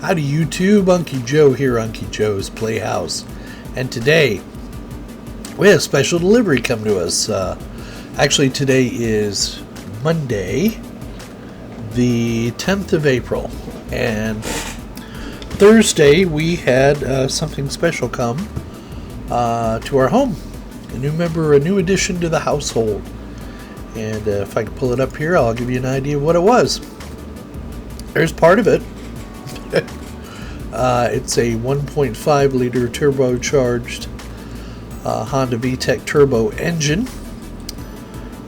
Howdy YouTube, Unky Joe here, Unky Joe's Playhouse. And today, we have a special delivery come to us. Actually, today is Monday, the 10th of April. And Thursday, we had something special come to our home. A new member, a new addition to the household. And if I can pull it up here, I'll give you an idea of what it was. There's part of it. It's a 1.5 liter turbocharged Honda VTEC turbo engine,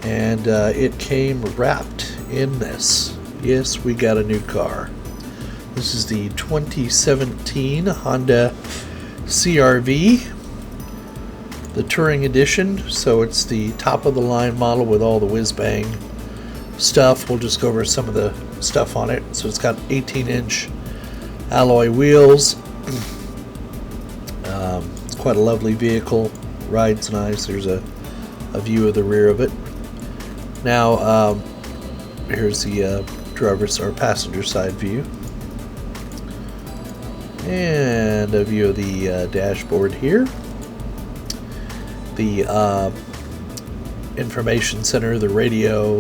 and it came wrapped in this. Yes, we got a new car. This is the 2017 Honda CRV, the Touring Edition. So it's the top of the line model with all the whiz-bang stuff. We'll just go over some of the stuff on it. So it's got 18-inch alloy wheels. It's quite a lovely vehicle. Rides nice. There's a view of the rear of it. Now, here's the driver's or passenger side view, and a view of the dashboard here. The information center, the radio,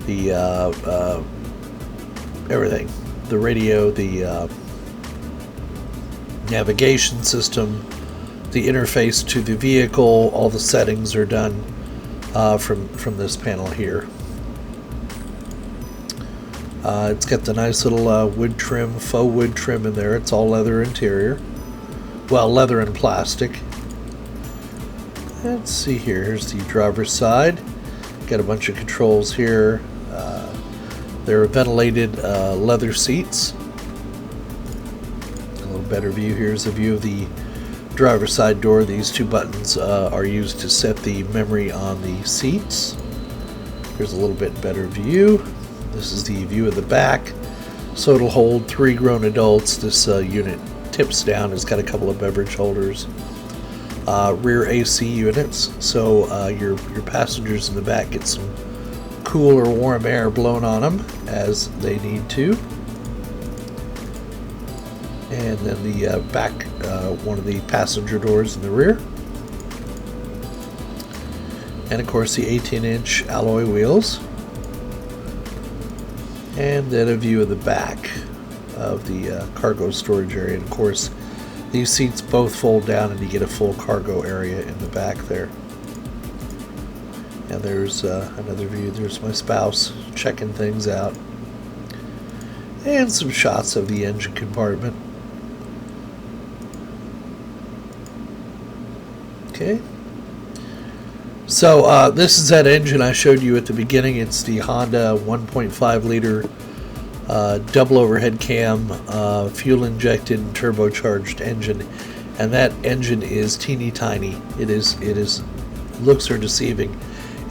the everything. The radio, the navigation system, the interface to the vehicle, all the settings are done from this panel here. It's got the nice little wood trim, faux wood trim in there. It's all leather interior. Well, leather and plastic. Let's see here. Here's the driver's side. Got a bunch of controls here. They're ventilated leather seats. A little better view. Here's a view of the driver's side door. These two buttons are used to set the memory on the seats. Here's a little bit better view. This is the view of the back. So it'll hold 3 grown adults. This unit tips down. It's got a couple of beverage holders. Rear AC units, so your passengers in the back get some cool or warm air blown on them as they need to. And then the back, one of the passenger doors in the rear. And of course the 18-inch alloy wheels. And then a view of the back of the cargo storage area. And of course, these seats both fold down and you get a full cargo area in the back there. And there's another view. There's my spouse checking things out. And some shots of the engine compartment. Okay. So this is that engine I showed you at the beginning. It's the Honda 1.5 liter double overhead cam, fuel injected turbocharged engine, and that engine is teeny tiny. It is looks are deceiving.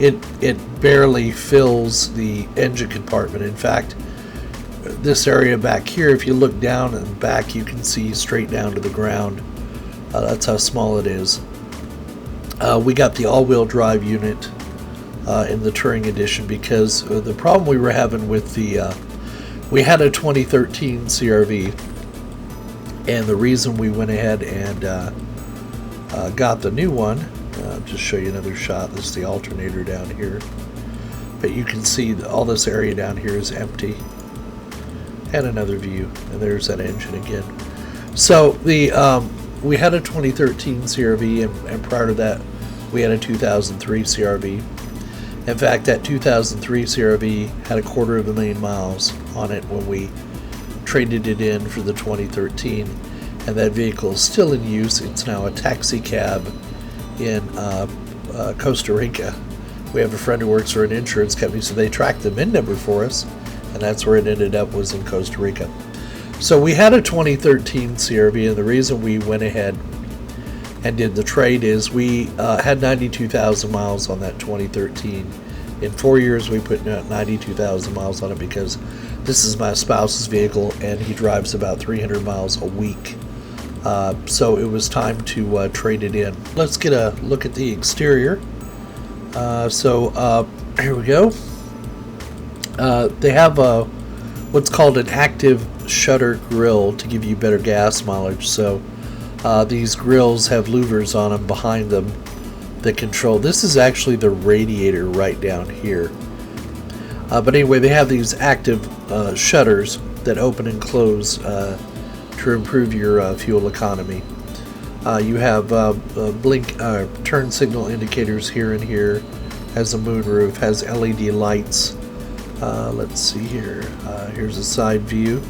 It barely fills the engine compartment. In fact, this area back here, if you look down and back, you can see straight down to the ground. That's how small it is. We got the all-wheel drive unit in the Touring Edition because the problem we were having with the we had a 2013 CRV, and the reason we went ahead and got the new one, just show you another shot. This is the alternator down here, but you can see all this area down here is empty. And another view, and there's that engine again. So the we had a 2013 CRV, and prior to that we had a 2003 CRV. In fact, that 2003 CRV had 250,000 miles on it when we traded it in for the 2013, and that vehicle is still in use. It's now a taxi cab in Costa Rica. We have a friend who works for an insurance company, so they tracked the VIN number for us, and that's where it ended up, was in Costa Rica. So we had a 2013 CRV, and the reason we went ahead and did the trade is we had 92,000 miles on that 2013. In 4 years, we put 92,000 miles on it because this is my spouse's vehicle, and he drives about 300 miles a week. So it was time to trade it in. Let's get a look at the exterior. Here we go. They have what's called an active shutter grill to give you better gas mileage. So these grills have louvers on them behind them that control. This is actually the radiator right down here. But anyway, they have these active shutters that open and close to improve your fuel economy. You have turn signal indicators here and here. Has a moonroof. Has LED lights. Let's see here. Here's a side view.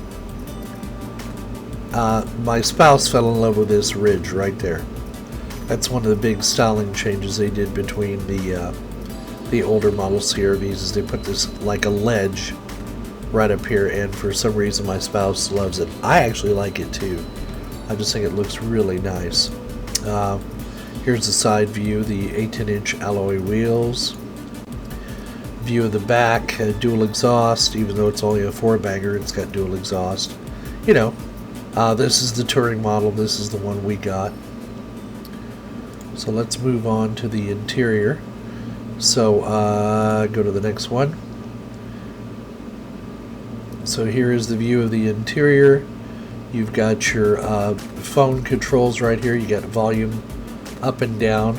My spouse fell in love with this ridge right there. That's one of the big styling changes they did between the older model CRVs, is they put this like a ledge right up here, and for some reason my spouse loves it. I actually like it too. I just think it looks really nice. Here's the side view, the 18-inch alloy wheels. View of the back, dual exhaust. Even though it's only a 4-banger, it's got dual exhaust. You know, this is the Touring model. This is the one we got. So let's move on to the interior. So go to the next one. So here is the view of the interior. You've got your phone controls right here. You got volume up and down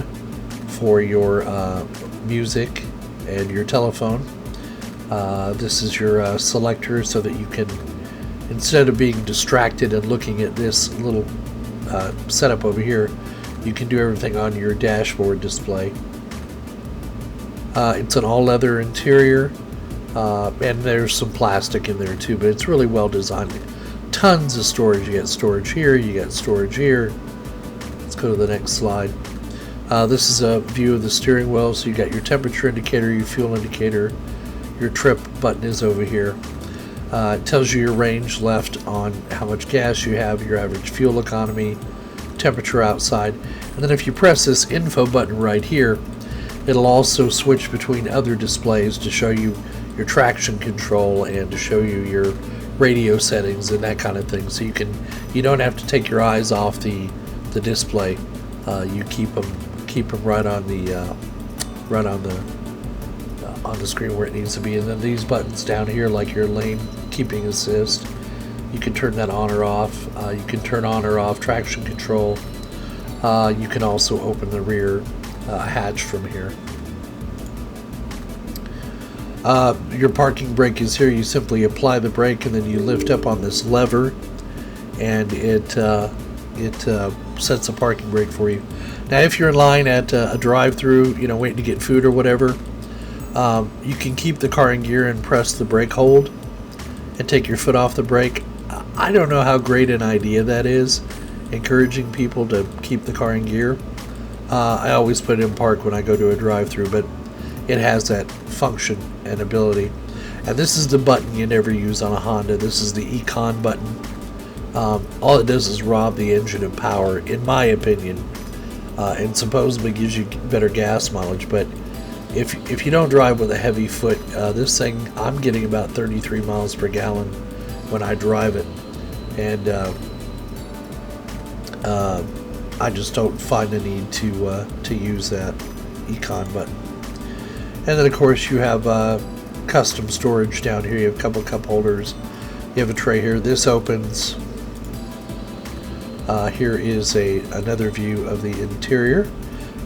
for your music and your telephone. This is your selector, so that you can, instead of being distracted and looking at this little setup over here, you can do everything on your dashboard display. It's an all-leather interior, and there's some plastic in there too, but it's really well designed. Tons of storage. You got storage here, you got storage here. Let's go to the next slide. This is a view of the steering wheel. So you got your temperature indicator, your fuel indicator, your trip button is over here. It tells you your range left on how much gas you have, your average fuel economy, temperature outside, and then if you press this info button right here, it'll also switch between other displays to show you your traction control and to show you your radio settings and that kind of thing. So you don't have to take your eyes off the display. You keep them right on the screen where it needs to be. And then these buttons down here, like your lane keeping assist, you can turn that on or off. You can turn on or off traction control. You can also open the rear hatch from here. Your parking brake is here. You simply apply the brake and then you lift up on this lever, and it sets a parking brake for you. Now, if you're in line at a drive-through, waiting to get food or whatever, you can keep the car in gear and press the brake hold and take your foot off the brake. I don't know how great an idea that is, encouraging people to keep the car in gear. I always put it in park when I go to a drive-through, but it has that function and ability. And this is the button you never use on a Honda. This is the Econ button. All it does is rob the engine of power, in my opinion, and supposedly gives you better gas mileage. But if you don't drive with a heavy foot, this thing, I'm getting about 33 miles per gallon when I drive it, and I just don't find the need to use that Econ button. And then of course you have custom storage down here. You have a couple cup holders. You have a tray here. This opens. Here is another view of the interior.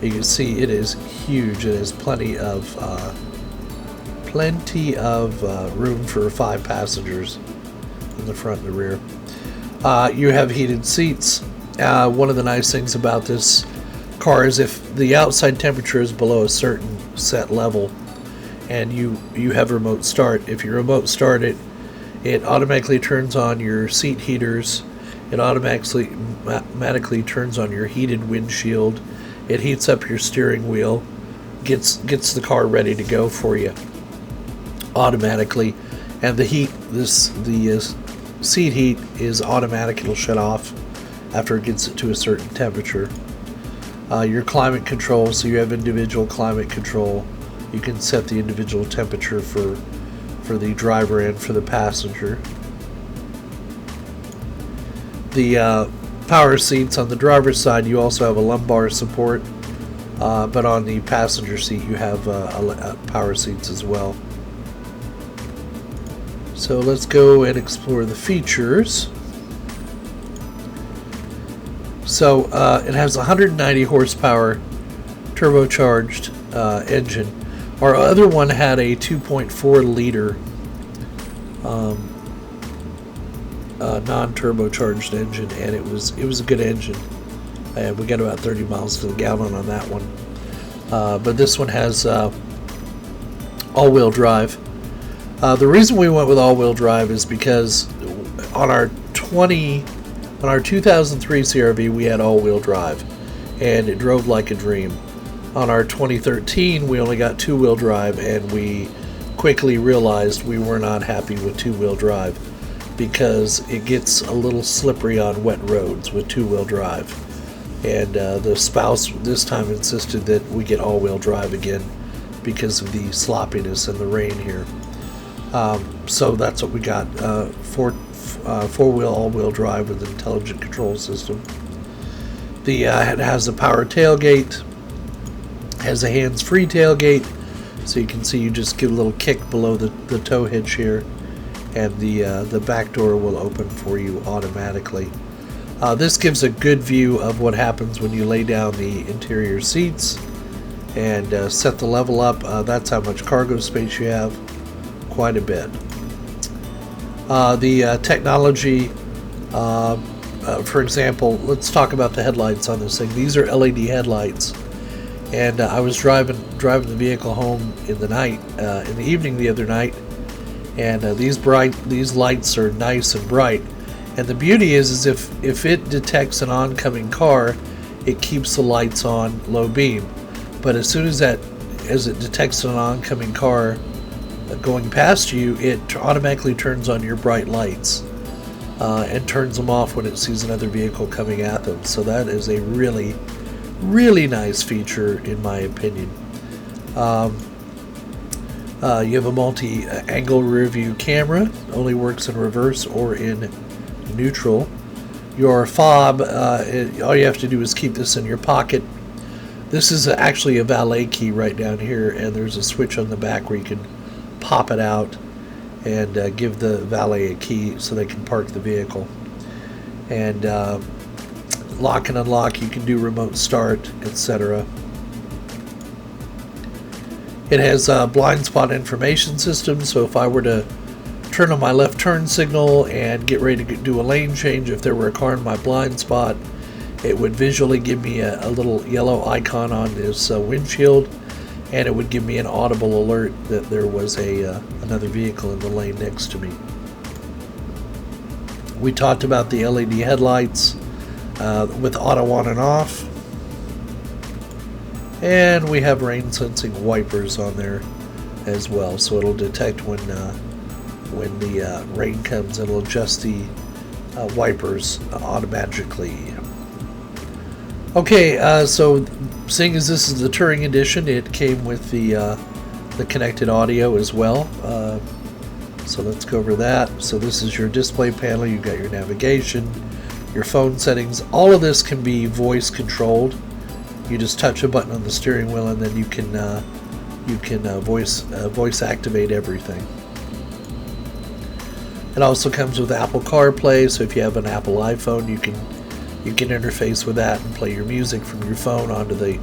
You can see it is huge. It has plenty of room for 5 passengers in the front and the rear. You have heated seats. One of the nice things about this car is if the outside temperature is below a certain set level and you have remote start, if you remote start it, it automatically turns on your seat heaters. It automatically turns on your heated windshield. It heats up your steering wheel, gets the car ready to go for you automatically. And the seat heat is automatic. It'll shut off after it gets to a certain temperature. Your climate control, so you have individual climate control. You can set the individual temperature for the driver and for the passenger. The power seats on the driver's side, you also have a lumbar support, but on the passenger seat you have power seats as well. So let's go and explore the features. So it has 190 horsepower turbocharged engine. Our other one had a 2.4 liter non-turbocharged engine, and it was a good engine. And we got about 30 miles to the gallon on that one. But this one has all-wheel drive. The reason we went with all-wheel drive is because on our 2003 CRV we had all-wheel drive, and it drove like a dream. On our 2013 we only got two-wheel drive, and we quickly realized we were not happy with two-wheel drive because it gets a little slippery on wet roads with two-wheel drive. And the spouse this time insisted that we get all-wheel drive again because of the sloppiness and the rain here. So that's what we got, four-wheel all-wheel drive with an intelligent control system. It has a power tailgate, has a hands-free tailgate, so you can see you just give a little kick below the tow hitch here, and the back door will open for you automatically. This gives a good view of what happens when you lay down the interior seats and set the level up. That's how much cargo space you have, quite a bit. The technology, for example, let's talk about the headlights on this thing. These are LED headlights, and I was driving the vehicle home in the evening the other night, and these lights are nice and bright. And the beauty is if it detects an oncoming car, it keeps the lights on low beam. But as soon as it detects an oncoming car going past you, it automatically turns on your bright lights and turns them off when it sees another vehicle coming at them. So that is a really, really nice feature in my opinion. You have a multi-angle rear view camera, only works in reverse or in neutral. Your fob, all you have to do is keep this in your pocket. This is actually a valet key right down here, and there's a switch on the back where you can pop it out and give the valet a key so they can park the vehicle. And lock and unlock, you can do remote start, etc. It has a blind spot information system, so if I were to turn on my left turn signal and get ready to do a lane change, if there were a car in my blind spot, it would visually give me a little yellow icon on this windshield, and it would give me an audible alert that there was another vehicle in the lane next to me. We talked about the LED headlights with auto on and off, and we have rain sensing wipers on there as well, so it'll detect when the rain comes. It'll adjust the wipers automatically. Okay, so seeing as this is the Touring Edition, it came with the connected audio as well. So let's go over that. So this is your display panel. You've got your navigation, your phone settings. All of this can be voice controlled. You just touch a button on the steering wheel, and then you can voice activate everything. It also comes with Apple CarPlay, so if you have an Apple iPhone, you can interface with that and play your music from your phone onto the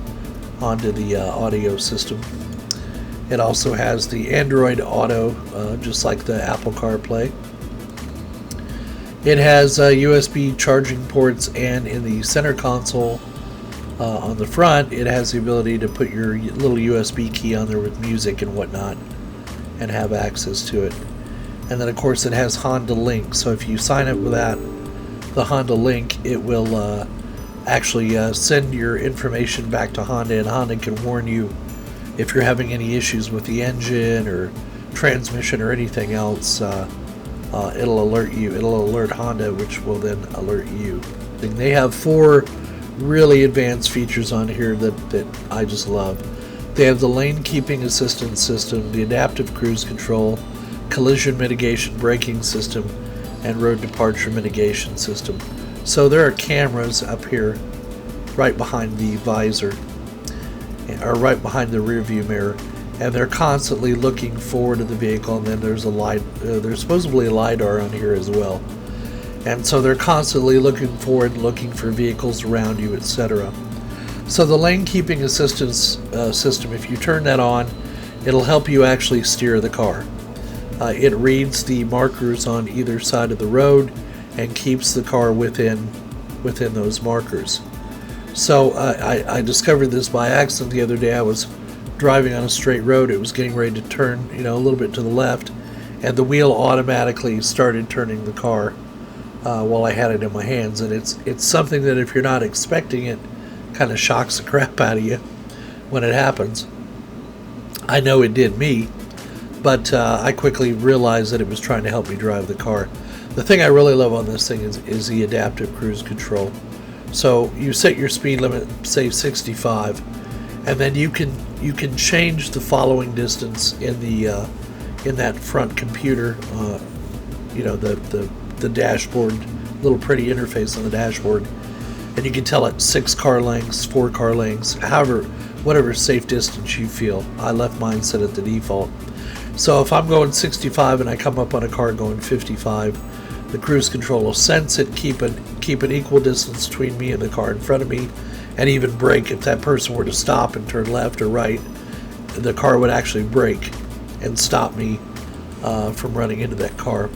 audio system. It also has the Android Auto, just like the Apple CarPlay. It has USB charging ports, and in the center console on the front, it has the ability to put your little USB key on there with music and whatnot and have access to it. And then of course it has Honda Link, so if you sign up with the Honda Link, it will actually send your information back to Honda, and Honda can warn you if you're having any issues with the engine or transmission or anything else. It'll alert you. It'll alert Honda, which will then alert you. And they have 4 really advanced features on here that I just love. They have the lane keeping assistance system, the adaptive cruise control, collision mitigation braking system, and road departure mitigation system. So there are cameras up here right behind the visor, or right behind the rear view mirror, and they're constantly looking forward to the vehicle. And then there's there's supposedly a LiDAR on here as well, and so they're constantly looking forward, looking for vehicles around you, etc. So the lane keeping assistance system, if you turn that on, it'll help you actually steer the car. It reads the markers on either side of the road and keeps the car within those markers. So I discovered this by accident the other day. I was driving on a straight road. It was getting ready to turn, a little bit to the left, and the wheel automatically started turning the car while I had it in my hands. And it's something that if you're not expecting it, kind of shocks the crap out of you when it happens. I know it did me, but I quickly realized that it was trying to help me drive the car. The thing I really love on this thing is the adaptive cruise control. So you set your speed limit, say 65, and then you can change the following distance in that front computer. The dashboard, little pretty interface on the dashboard, and you can tell it 6 car lengths, 4 car lengths, whatever safe distance you feel. I left mine set at the default. So if I'm going 65 and I come up on a car going 55, the cruise control will sense it, keep an equal distance between me and the car in front of me, and even brake. If that person were to stop and turn left or right, the car would actually brake and stop me from running into that car.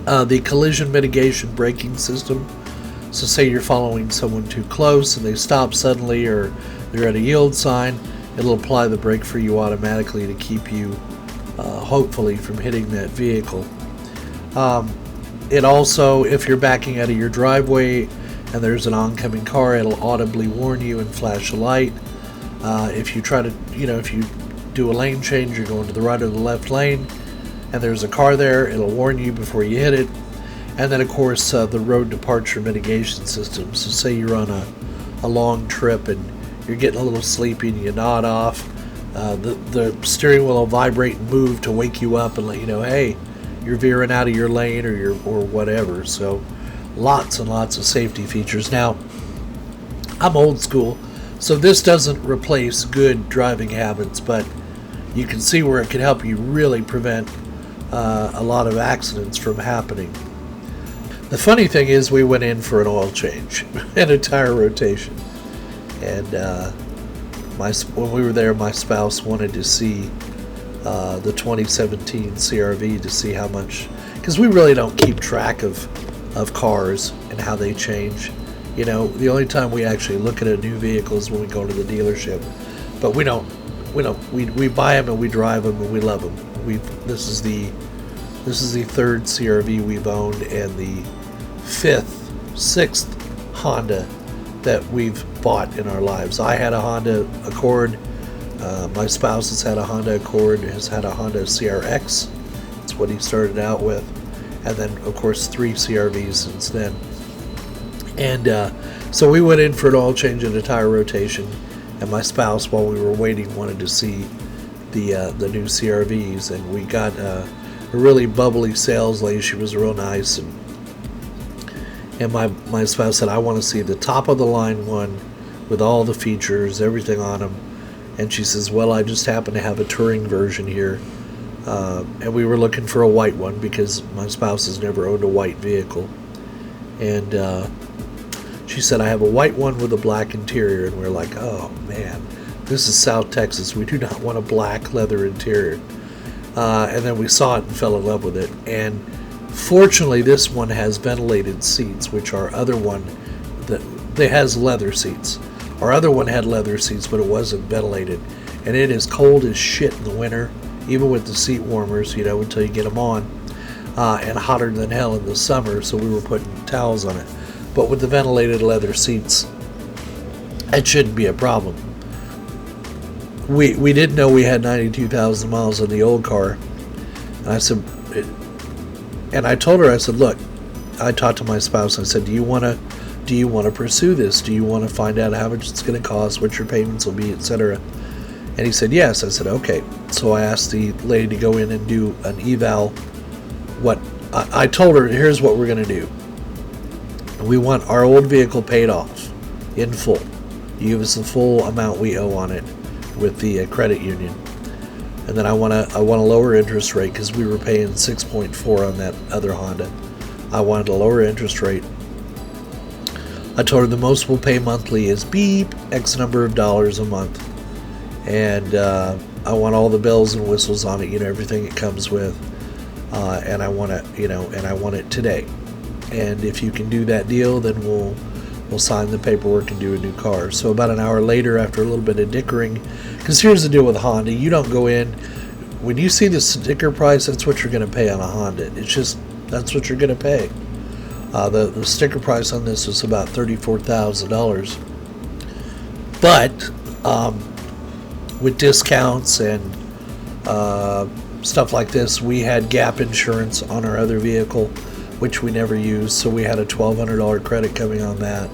The collision mitigation braking system. So say you're following someone too close and they stop suddenly, or they're at a yield sign, it'll apply the brake for you automatically to keep you hopefully from hitting that vehicle. It also, if you're backing out of your driveway and there's an oncoming car, it'll audibly warn you and flash a light. If you try to, if you do a lane change, you're going to the right or the left lane, and there's a car there, it'll warn you before you hit it. And then, of course, the road departure mitigation system. So say you're on a long trip and you're getting a little sleepy and you nod off, the steering wheel will vibrate and move to wake you up and let you know, hey, you're veering out of your lane or whatever. So lots and lots of safety features. Now, I'm old school, so this doesn't replace good driving habits, but you can see where it can help you really prevent a lot of accidents from happening. The funny thing is, we went in for an oil change and a tire rotation, and when we were there, my spouse wanted to see the 2017 CRV to see how much, because we really don't keep track of cars and how they change. The only time we actually look at a new vehicle is when we go to the dealership, but we buy them and we drive them and we love them. This is the 3rd CRV we've owned, and the 6th Honda that we've bought in our lives. I had a Honda Accord. My spouse has had a Honda Accord, has had a Honda CRX. That's what he started out with. And then, of course, 3 CRVs since then. And so we went in for an oil change and a tire rotation. And my spouse, while we were waiting, wanted to see the new CRVs. And we got a really bubbly sales lady. She was real nice. And my spouse said, I want to see the top of the line one with all the features, everything on them. And she says, well, I just happen to have a touring version here. And we were looking for a white one because my spouse has never owned a white vehicle. And she said, I have a white one with a black interior. And we're like, oh, man, this is South Texas. We do not want a black leather interior. And then we saw it and fell in love with it. And fortunately, this one has ventilated seats, which our other one, it has leather seats. Our other one had leather seats, but it wasn't ventilated. And it is cold as shit in the winter, even with the seat warmers, until you get them on. And hotter than hell in the summer, so we were putting towels on it. But with the ventilated leather seats, it shouldn't be a problem. We didn't know we had 92,000 miles on the old car. And I said, and I told her, I said, look, I talked to my spouse. I said, do you want to pursue this? Do you want to find out how much it's going to cost, what your payments will be, etc.? And he said, yes. I said, okay. So I asked the lady to go in and do an eval. I told her, here's what we're going to do. We want our old vehicle paid off in full. You give us the full amount we owe on it with the credit union. and then I want a lower interest rate because we were paying 6.4 on that other Honda. I wanted a lower interest rate. I told her the most we'll pay monthly is beep X number of dollars a month, and I want all the bells and whistles on it, everything it comes with, and I want it, and I want it today. And if you can do that deal, then we'll sign the paperwork and do a new car. So about an hour later, after a little bit of dickering, because here's the deal with Honda: you don't go in when you see the sticker price. That's what you're going to pay on a Honda. It's just that's what you're going to pay. The sticker price on this was about $34,000, but with discounts and stuff like this, we had gap insurance on our other vehicle, which we never used, so we had a $1,200 credit coming on that.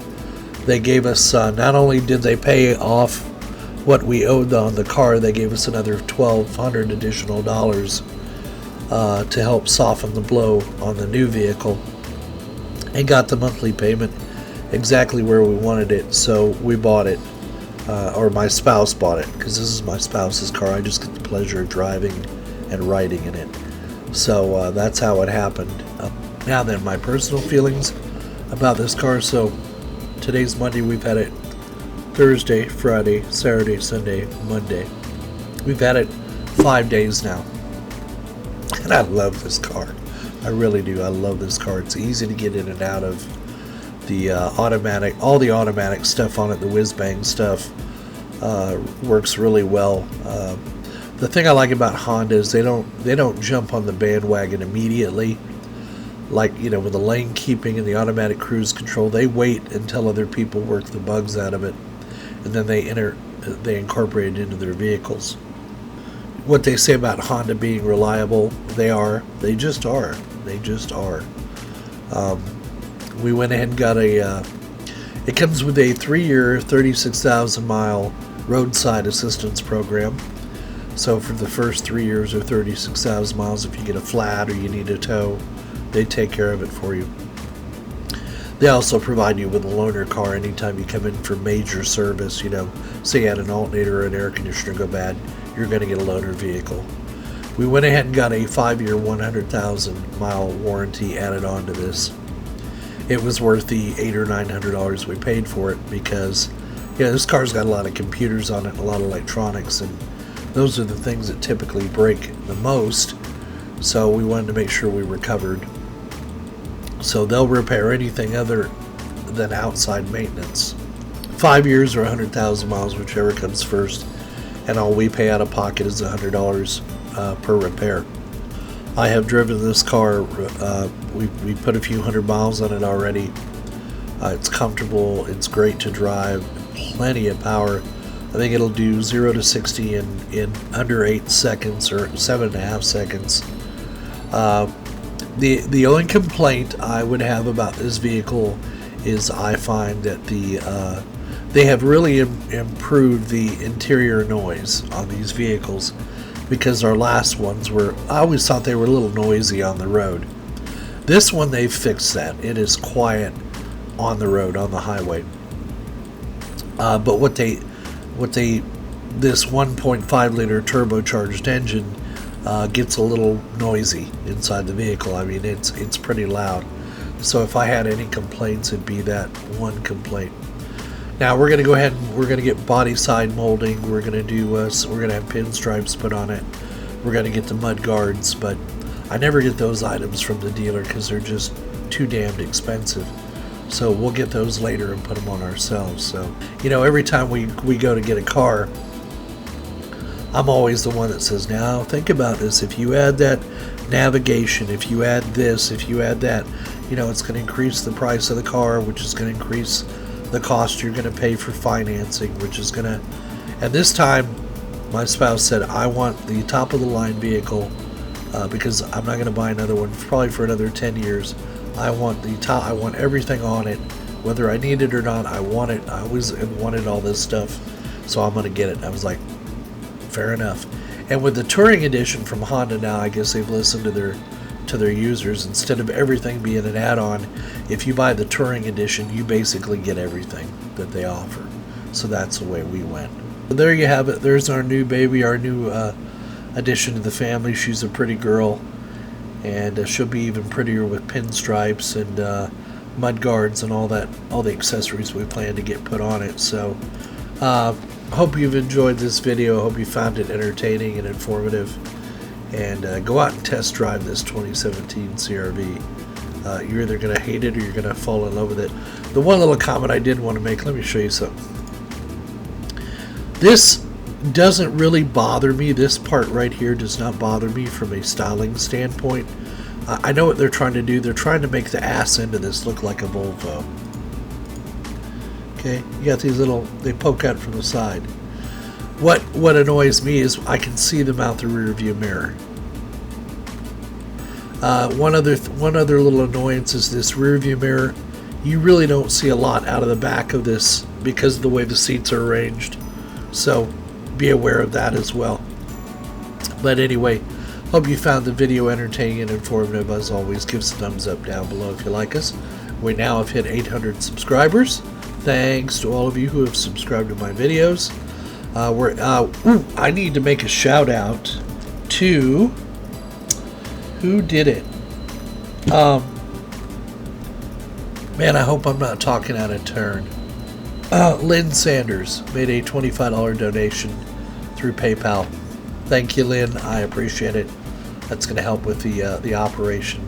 They gave us, not only did they pay off what we owed on the car, they gave us another $1,200 additional dollars to help soften the blow on the new vehicle, and got the monthly payment exactly where we wanted it. So we bought it, or my spouse bought it, because this is my spouse's car. I just get the pleasure of driving and riding in it. So that's how it happened. Now then, my personal feelings about this car. So today's Monday. We've had it Thursday, Friday, Saturday, Sunday, Monday. We've had it 5 days now, and I love this car. I really do. I love this car. It's easy to get in and out of. The automatic, all the automatic stuff on it, the whiz-bang stuff, works really well. The thing I like about Honda is they don't jump on the bandwagon immediately. Like, with the lane keeping and the automatic cruise control, they wait until other people work the bugs out of it, and then they incorporate it into their vehicles. What they say about Honda being reliable, they are. They just are. They just are. We went ahead and got it comes with a 3-year, 36,000 mile roadside assistance program. So for the first 3 years or 36,000 miles, if you get a flat or you need a tow, they take care of it for you. They also provide you with a loaner car anytime you come in for major service. Say you had an alternator or an air conditioner go bad, you're going to get a loaner vehicle. We went ahead and got a 5-year, 100,000 mile warranty added on to this. It was worth the $800 or $900 we paid for it, because this car's got a lot of computers on it, a lot of electronics, and those are the things that typically break the most. So we wanted to make sure we were covered. So they'll repair anything other than outside maintenance. 5 years or 100,000 miles, whichever comes first, and all we pay out of pocket is $100 per repair. I have driven this car. We put a few hundred miles on it already. It's comfortable. It's great to drive. Plenty of power. I think it'll do 0 to 60 in under 8 seconds or 7.5 seconds. The only complaint I would have about this vehicle is I find that they have really improved the interior noise on these vehicles, because our last ones I always thought they were a little noisy on the road. This one, they've fixed that. It is quiet on the road, on the highway. But this 1.5 liter turbocharged engine gets a little noisy inside the vehicle. I mean, it's pretty loud. So if I had any complaints, it'd be that one complaint. Now we're going to go ahead and we're going to get body side molding. We're going to do we're going to have pinstripes put on it. We're going to get the mud guards, but I never get those items from the dealer because they're just too damned expensive. So we'll get those later and put them on ourselves. So every time we go to get a car, I'm always the one that says, now think about this. If you add that navigation, if you add this, if you add that, it's going to increase the price of the car, which is going to increase the cost you're going to pay for financing, which is going to. And this time, my spouse said, I want the top of the line vehicle because I'm not going to buy another one probably for another 10 years. I want the top. I want everything on it, whether I need it or not. I want it. I always wanted all this stuff, so I'm going to get it. I was like, fair enough. And with the Touring Edition from Honda now, I guess they've listened to their users. Instead of everything being an add-on, if you buy the Touring Edition, you basically get everything that they offer. So that's the way we went. So there you have it. There's our new baby, our new addition to the family. She's a pretty girl, and she'll be even prettier with pinstripes and mud guards and all the accessories we plan to get put on it. So hope you've enjoyed this video. Hope you found it entertaining and informative, and go out and test drive this 2017 CRV. You're either going to hate it or you're going to fall in love with it. The one little comment I did want to make, let me show you something. This doesn't really bother me. This part right here does not bother me from a styling standpoint. I know what they're trying to do. They're trying to make the ass end of this look like a Volvo. Okay, you got these little, they poke out from the side. What annoys me is I can see them out the rear view mirror. One other little annoyance is this rear view mirror. You really don't see a lot out of the back of this because of the way the seats are arranged. So be aware of that as well. But anyway, hope you found the video entertaining and informative. As always, give us a thumbs up down below if you like us. We now have hit 800 subscribers. Thanks to all of you who have subscribed to my videos. I need to make a shout out to, who did it? Man, I hope I'm not talking out of turn. Lynn Sanders made a $25 donation through PayPal. Thank you, Lynn. I appreciate it. That's going to help with the operation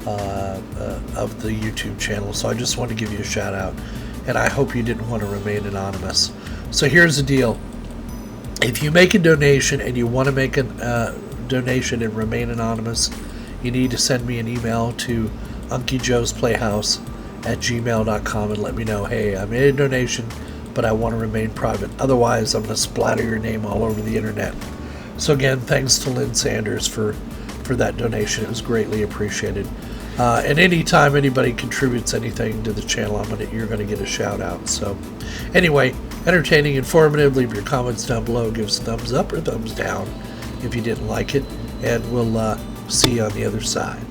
of the YouTube channel. So I just want to give you a shout out, and I hope you didn't want to remain anonymous. So here's the deal. If you make a donation and you want to make a donation and remain anonymous, you need to send me an email to unclejoesplayhouse@gmail.com and let me know, hey, I made a donation, but I want to remain private. Otherwise, I'm going to splatter your name all over the internet. So again, thanks to Lynn Sanders for that donation. It was greatly appreciated. And anytime anybody contributes anything to the channel, you're going to get a shout out. So anyway, entertaining, informative. Leave your comments down below. Give us a thumbs up or thumbs down if you didn't like it, and we'll see you on the other side.